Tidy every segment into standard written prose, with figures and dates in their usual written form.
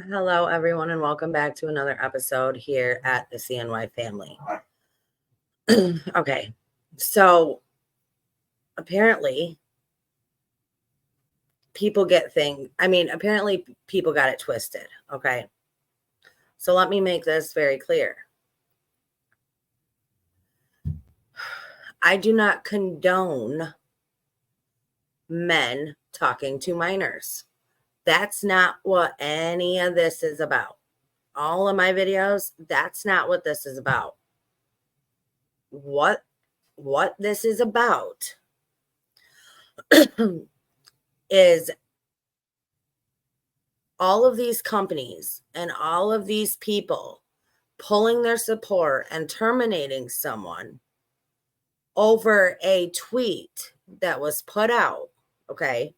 Hello, everyone, and welcome back to another episode here at the CNY family. Okay, so apparently people get things. Apparently people got it twisted. Okay, so let me make this very clear. I do not condone men talking to minors. That's not what any of this is about. All of my videos, that's not what this is about. What this is about is all of these companies and all of these people pulling their support and terminating someone over a tweet that was put out, okay,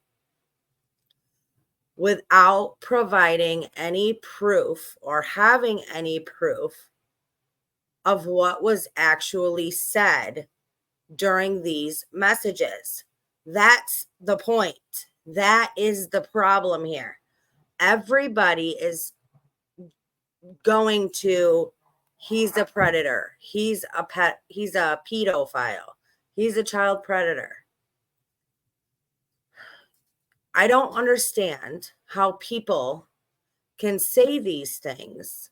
without providing any proof or having any proof of what was actually said during these messages. That's the point. That is the problem here. Everybody is going to, he's a predator, he's a pet, he's a pedophile, he's a child predator. I don't understand how people can say these things,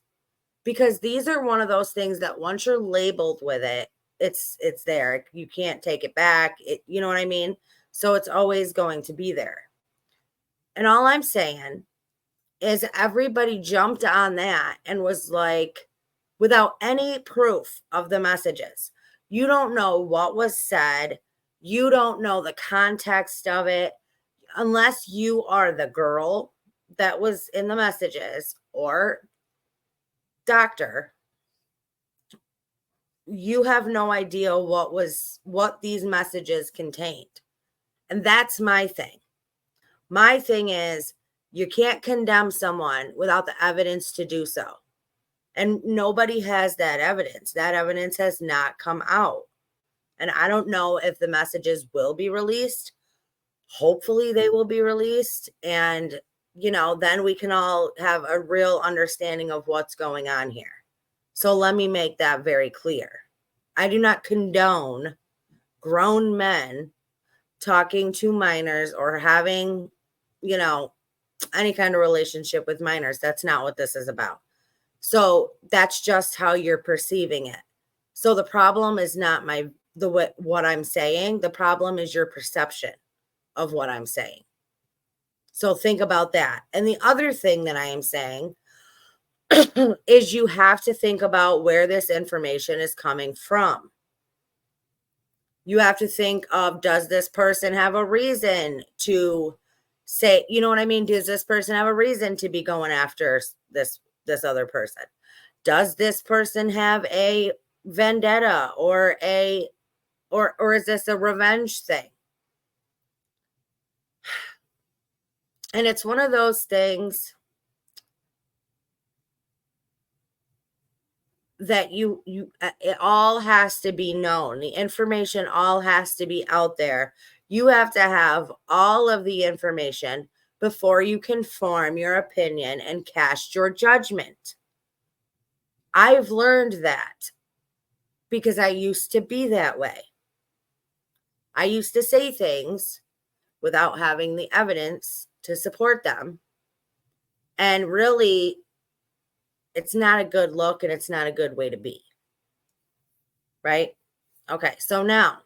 because these are one of those things that once you're labeled with it, it's there. You can't take it back. You know what I mean? So it's always going to be there. And all I'm saying is everybody jumped on that and was like, without any proof of the messages. You don't know what was said. You don't know the context of it unless you are the girl that was in the messages or doctor. You have no idea what these messages contained. And that's my thing. My thing is, you can't condemn someone without the evidence to do so. And nobody has that evidence. That evidence has not come out. And I don't know if the messages will be released. Hopefully they will be released. And, then we can all have a real understanding of what's going on here. So let me make that very clear. I do not condone grown men talking to minors or having, any kind of relationship with minors. That's not what this is about. So that's just how you're perceiving it. So the problem is not what I'm saying. The problem is your perception of what I'm saying. So think about that. And the other thing that I am saying is you have to think about where this information is coming from. You have to think of, does this person have a reason to say, you know what I mean? Does this person have a reason to be going after this other person? Does this person have a vendetta or is this a revenge thing? And it's one of those things that it all has to be known. The information all has to be out there. You have to have all of the information before you can form your opinion and cast your judgment. I've learned that because I used to be that way. I used to say things without having the evidence to support them. And really, it's not a good look and it's not a good way to be. Right? Okay, so now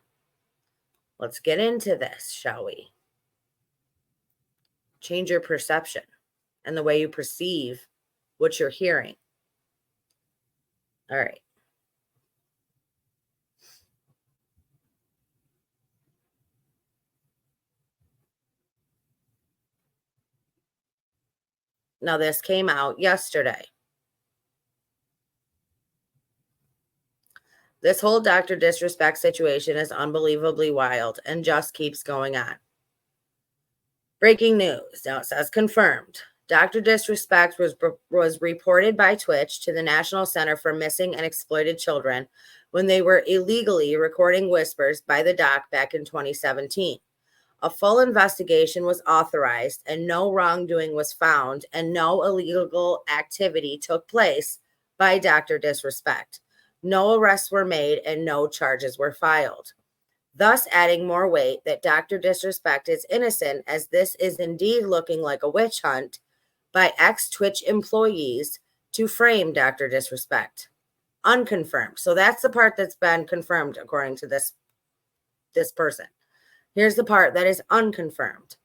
let's get into this, shall we? Change your perception and the way you perceive what you're hearing. All right. Now, this came out yesterday. This whole doctor disrespect situation is unbelievably wild and just keeps going on. Breaking news. Now it says confirmed. Dr. Disrespect was reported by Twitch to the National Center for Missing and Exploited Children when they were illegally recording whispers by the doc back in 2017. A full investigation was authorized and no wrongdoing was found and no illegal activity took place by Dr. Disrespect. No arrests were made and no charges were filed, thus adding more weight that Dr. Disrespect is innocent, as this is indeed looking like a witch hunt by ex-Twitch employees to frame Dr. Disrespect. Unconfirmed. So that's the part that's been confirmed according to this person. Here's the part that is unconfirmed.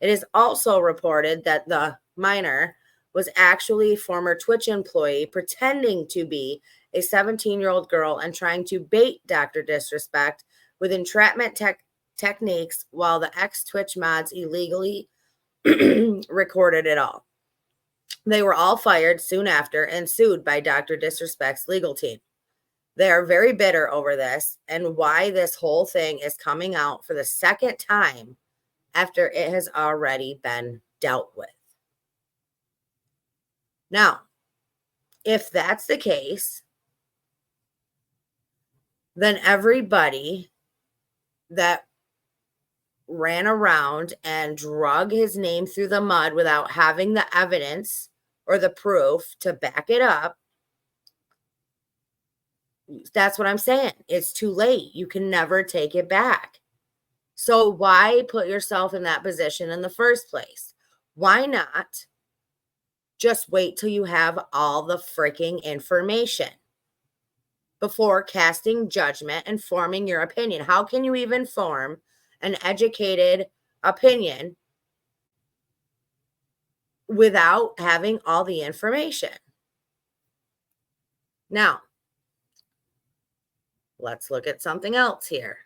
It is also reported that the minor was actually a former Twitch employee pretending to be a 17-year-old girl and trying to bait Dr. Disrespect with entrapment techniques while the ex-Twitch mods illegally recorded it all. They were all fired soon after and sued by Dr. Disrespect's legal team. They are very bitter over this and why this whole thing is coming out for the second time after it has already been dealt with. Now, if that's the case, then everybody that ran around and drug his name through the mud without having the evidence or the proof to back it up, that's what I'm saying. It's too late. You can never take it back. So why put yourself in that position in the first place? Why not just wait till you have all the freaking information before casting judgment and forming your opinion? How can you even form an educated opinion without having all the information? Now, let's look at something else here.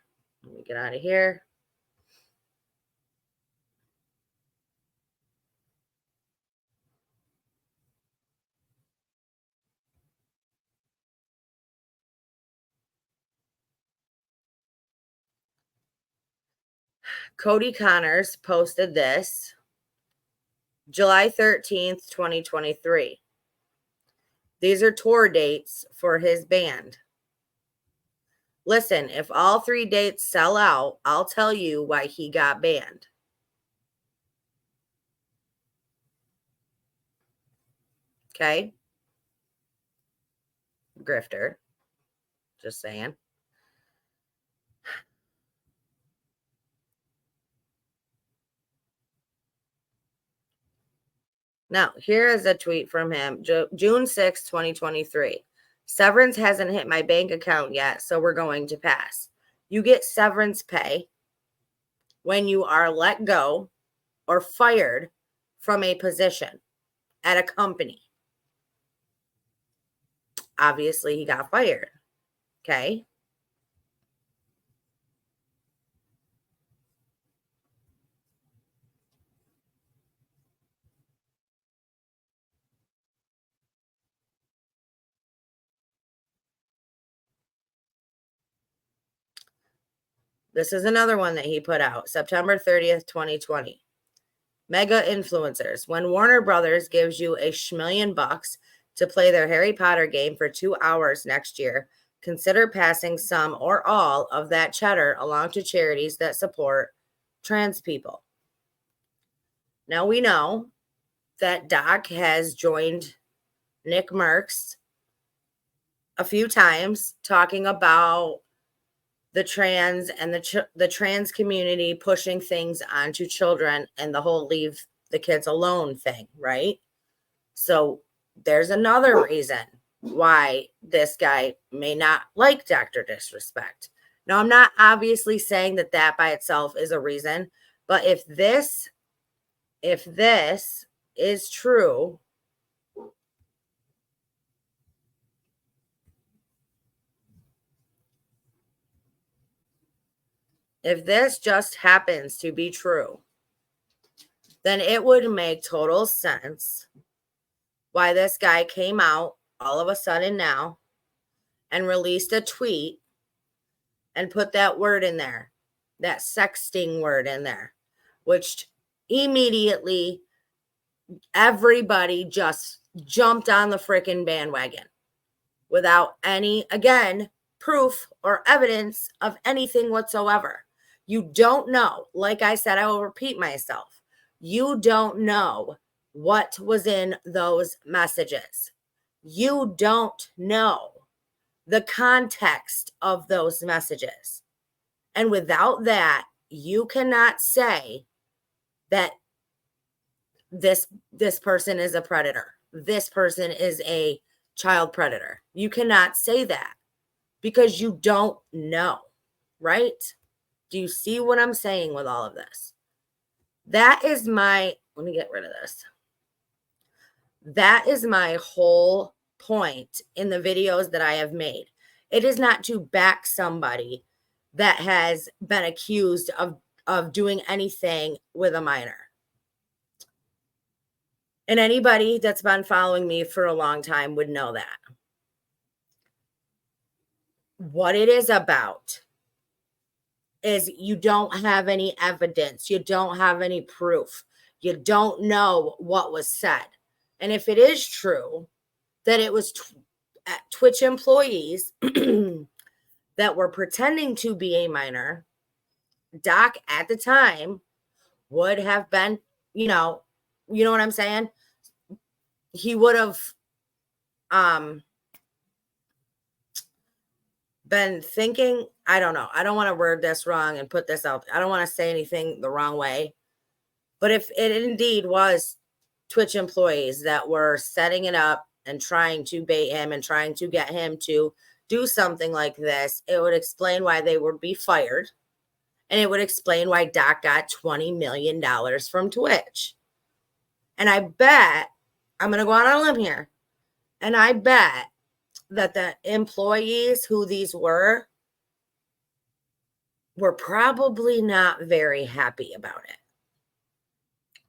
Let me get out of here. Cody Connors posted this July 13th, 2023. These are tour dates for his band. Listen, if all 3 dates sell out, I'll tell you why he got banned. Okay? Grifter. Just saying. Now, here is a tweet from him, June 6, 2023. Severance hasn't hit my bank account yet, so we're going to pass. You get severance pay when you are let go or fired from a position at a company. Obviously, he got fired. Okay? This is another one that he put out, September 30th, 2020. Mega influencers. When Warner Brothers gives you a $1,000,000 bucks to play their Harry Potter game for 2 hours next year, consider passing some or all of that cheddar along to charities that support trans people. Now we know that Doc has joined Nick Merckx a few times talking about the trans and the trans community pushing things onto children and the whole leave the kids alone thing, right? So there's another reason why this guy may not like Dr. Disrespect. Now, I'm not obviously saying that that by itself is a reason, but if this is true, if this just happens to be true, then it would make total sense why this guy came out all of a sudden now and released a tweet and put that word in there, that sexting word in there, which immediately everybody just jumped on the freaking bandwagon without any, again, proof or evidence of anything whatsoever. You don't know. Like I said, I will repeat myself. You don't know what was in those messages. You don't know the context of those messages. And without that, you cannot say that this person is a predator. This person is a child predator. You cannot say that because you don't know, right? Do you see what I'm saying with all of this? That is my, let me get rid of this. That is my whole point in the videos that I have made. It is not to back somebody that has been accused of doing anything with a minor. And anybody that's been following me for a long time would know that. What it is about is you don't have any evidence. You don't have any proof. You don't know what was said. And if it is true that it was Twitch employees that were pretending to be a minor, Doc at the time would have been, you know what I'm saying? He would have been thinking, I don't know. I don't want to word this wrong and put this out. I don't want to say anything the wrong way. But if it indeed was Twitch employees that were setting it up and trying to bait him and trying to get him to do something like this, it would explain why they would be fired. And it would explain why Doc got $20 million from Twitch. And I bet, I'm going to go out on a limb here, and I bet that the employees who these were probably not very happy about it.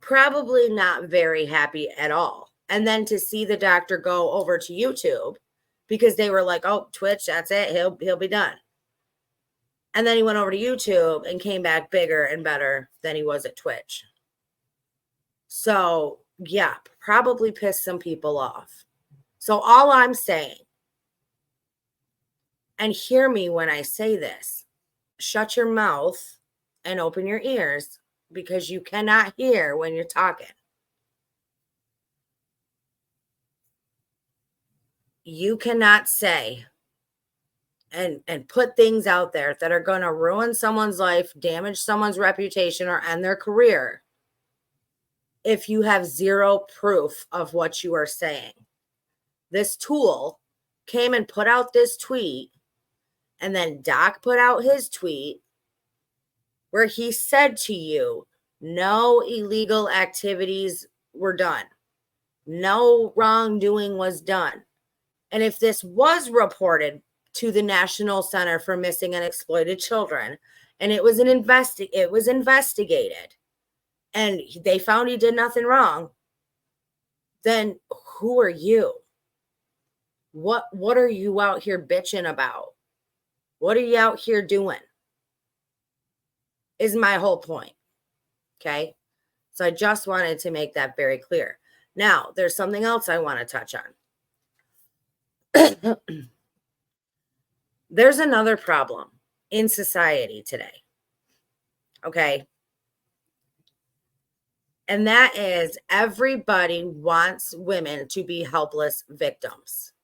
Probably not very happy at all. And then to see the doctor go over to YouTube because they were like, oh, Twitch, that's it. He'll be done. And then he went over to YouTube and came back bigger and better than he was at Twitch. So, yeah, probably pissed some people off. So all I'm saying, and hear me when I say this, shut your mouth and open your ears because you cannot hear when you're talking. You cannot say and put things out there that are going to ruin someone's life, damage someone's reputation, or end their career if you have zero proof of what you are saying. This tool came and put out this tweet, and then Doc put out his tweet where he said to you, no illegal activities were done. No wrongdoing was done. And if this was reported to the National Center for Missing and Exploited Children, and it was investigated, and they found he did nothing wrong, then who are you? What are you out here bitching about? What are you out here doing? Is my whole point. Okay? So I just wanted to make that very clear. Now, there's something else I want to touch on. There's another problem in society today. Okay? And that is everybody wants women to be helpless victims.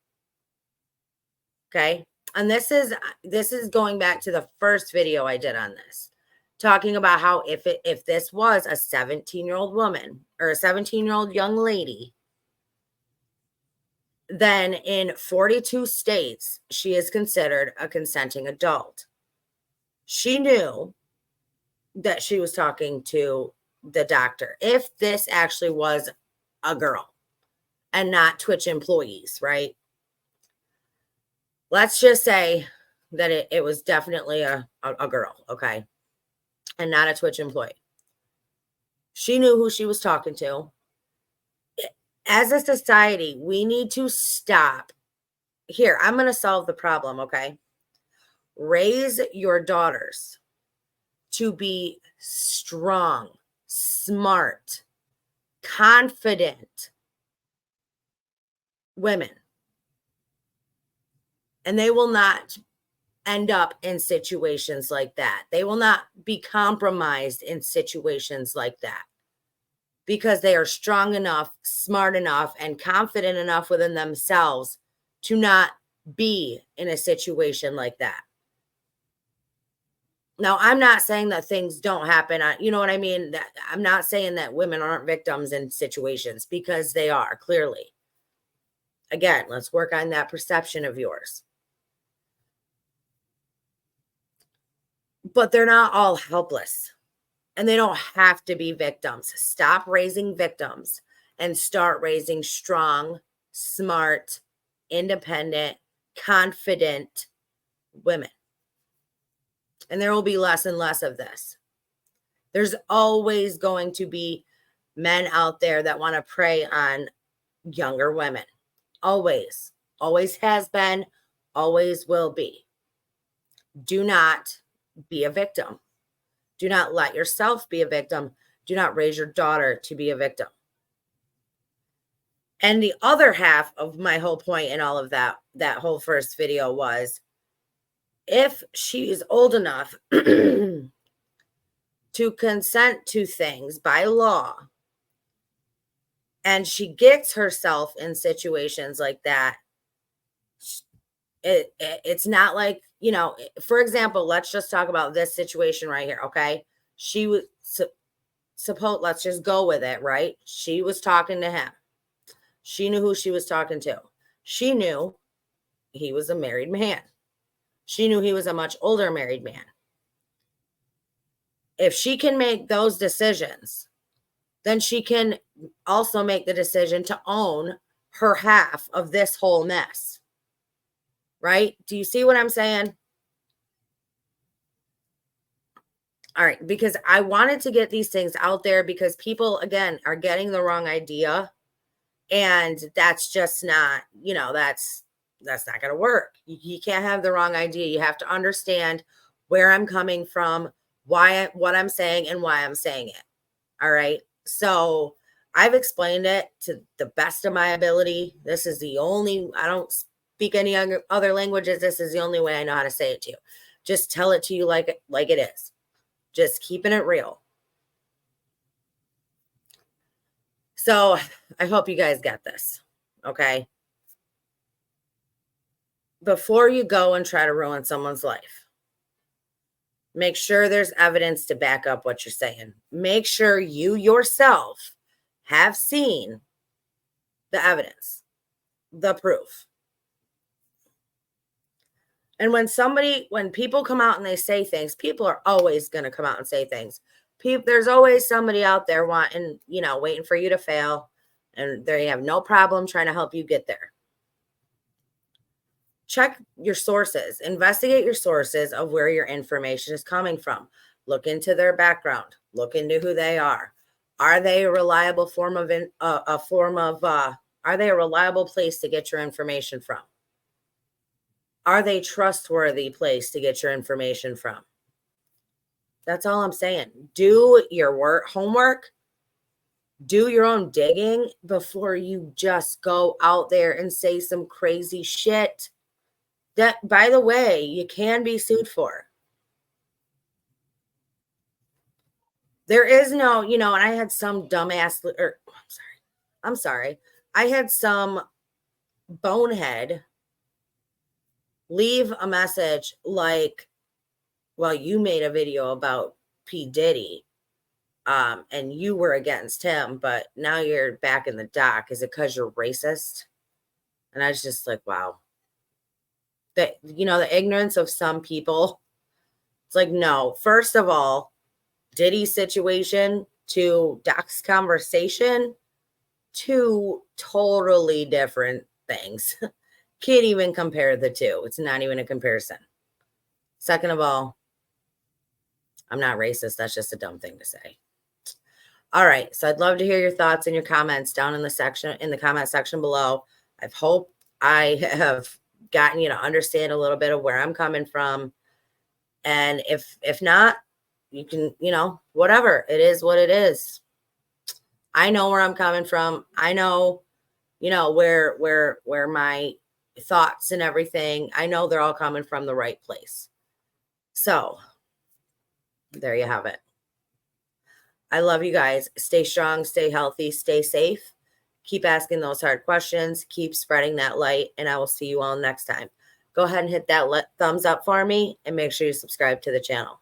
Okay? And this is going back to the first video I did on this, talking about how if this was a 17-year-old woman or a 17-year-old young lady, then in 42 states, she is considered a consenting adult. She knew that she was talking to the doctor. If this actually was a girl and not Twitch employees, right? Let's just say that it was definitely a girl, okay? And not a Twitch employee. She knew who she was talking to. As a society, we need to stop. Here, I'm going to solve the problem, okay? Raise your daughters to be strong, smart, confident women. And they will not end up in situations like that. They will not be compromised in situations like that because they are strong enough, smart enough, and confident enough within themselves to not be in a situation like that. Now, I'm not saying that things don't happen. You know what I mean? I'm not saying that women aren't victims in situations, because they are, clearly. Again, let's work on that perception of yours. But they're not all helpless, and they don't have to be victims. Stop raising victims and start raising strong, smart, independent, confident women. And there will be less and less of this. There's always going to be men out there that want to prey on younger women. Always. Always has been, always will be. Do not be a victim. Do not let yourself be a victim. Do not raise your daughter to be a victim. And the other half of my whole point in all of that whole first video was, if she's old enough to consent to things by law, and she gets herself in situations like that, it's not like, you know, for example, let's just talk about this situation right here, okay? She was let's just go with it, right? She was talking to him. She knew who she was talking to. She knew he was a married man. She knew he was a much older married man. If she can make those decisions, then she can also make the decision to own her half of this whole mess. Right? Do you see what I'm saying? All right, because I wanted to get these things out there, because people, again, are getting the wrong idea. And that's just not, you know, that's not going to work. You can't have the wrong idea. You have to understand where I'm coming from, what I'm saying, and why I'm saying it. All right. So I've explained it to the best of my ability. This is the only, I don't speak any other languages. This is the only way I know how to say it to you. Just tell it to you like it is. Just keeping it real. So I hope you guys get this, okay? Before you go and try to ruin someone's life, make sure there's evidence to back up what you're saying. Make sure you yourself have seen the evidence, the proof. And when people come out and they say things, people are always going to come out and say things. There's always somebody out there wanting, you know, waiting for you to fail, and they have no problem trying to help you get there. Check your sources, investigate your sources of where your information is coming from. Look into their background, look into who they are. Are they a reliable are they a reliable place to get your information from? Are they a trustworthy place to get your information from? That's all I'm saying. Do your homework. Do your own digging before you just go out there and say some crazy shit that, by the way, you can be sued for. There is no, you know, and I had some dumbass, or I'm sorry. I had some bonehead leave a message like, well, you made a video about P. Diddy, and you were against him, but now you're back in the dock. Is it because you're racist? And I was just like, wow. That, you know, the ignorance of some people. It's like, no, first of all, Diddy's situation to Doc's conversation, two totally different things. Can't even compare the two. It's not even a comparison. Second of all, I'm not racist. That's just a dumb thing to say. All right. So I'd love to hear your thoughts and your comments down in the comment section below. I hope I have gotten you to understand a little bit of where I'm coming from. And if not, you can, you know, whatever. It is what it is. I know where I'm coming from. I know, you know, where my thoughts and everything, I know they're all coming from the right place. So there you have it. I love you guys. Stay strong, stay healthy, stay safe. Keep asking those hard questions. Keep spreading that light, and I will see you all next time. Go ahead and hit that thumbs up for me and make sure you subscribe to the channel.